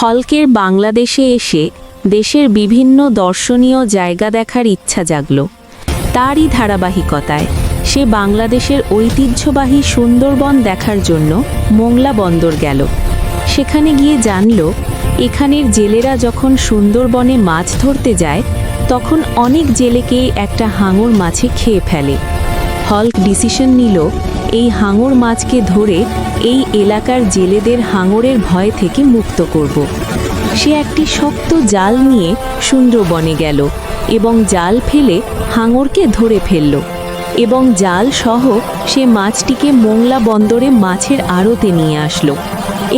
হলকের বাংলাদেশে এসে দেশের বিভিন্ন দর্শনীয় জায়গা দেখার ইচ্ছা জাগল। তারই ধারাবাহিকতায় সে বাংলাদেশের ঐতিহ্যবাহী সুন্দরবন দেখার জন্য মোংলা বন্দর গেল। সেখানে গিয়ে জানল, এখানের জেলেরা যখন সুন্দরবনে মাছ ধরতে যায় তখন অনেক জেলেকেই একটা হাঙর মাছে খেয়ে ফেলে। হল্ক ডিসিশন নিল, এই হাঙর মাছকে ধরে এই এলাকার জেলেদের হাঙরের ভয় থেকে মুক্ত করব। সে একটি শক্ত জাল নিয়ে সুন্দরবনে গেল এবং জাল ফেলে হাঙরকে ধরে ফেলল এবং জাল সহ সে মাছটিকে মোংলা বন্দরে মাছের আড়তে নিয়ে আসলো।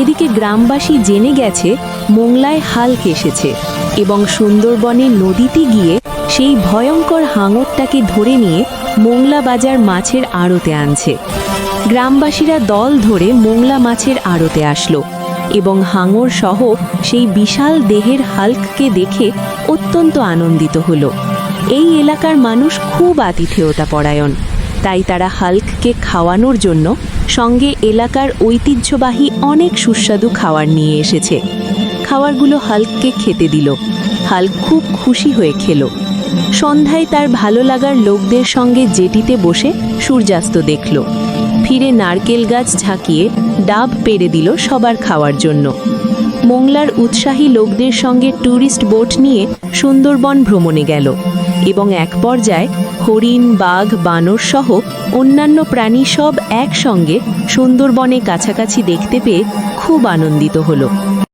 এদিকে গ্রামবাসী জেনে গেছে মোংলায় হাল্ক এসেছে এবং সুন্দরবনের নদীতে গিয়ে সেই ভয়ঙ্কর হাঙরটাকে ধরে নিয়ে মোংলা বাজার মাছের আড়তে আনছে। গ্রামবাসীরা দল ধরে মোংলা মাছের আড়তে আসলো এবং হাঙর সহ সেই বিশাল দেহের হাল্ককে দেখে অত্যন্ত আনন্দিত হলো। এই এলাকার মানুষ খুব আতিথেয়তাপরায়ণ, তাই তারা হাল্ককে খাওয়ানোর জন্য সঙ্গে এলাকার ঐতিহ্যবাহী অনেক সুস্বাদু খাবার নিয়ে এসেছে। খাবারগুলো হাল্ককে খেতে দিল। হাল্ক খুব খুশি হয়ে খেল। সন্ধ্যায় তার ভালো লাগার লোকদের সঙ্গে জেটিতে বসে সূর্যাস্ত দেখল। ফিরে নারকেল গাছ ঝাঁকিয়ে ডাব পেড়ে দিল সবার খাওয়ার জন্য। মোংলার উৎসাহী লোকদের সঙ্গে ট্যুরিস্ট বোট নিয়ে সুন্দরবন ভ্রমণে গেল এবং এক পর্যায়ে হরিণ, বাঘ, বানর সহ অন্যান্য প্রাণী সব একসঙ্গে সুন্দরবনে কাছাকাছি দেখতে পেয়ে খুব আনন্দিত হলো।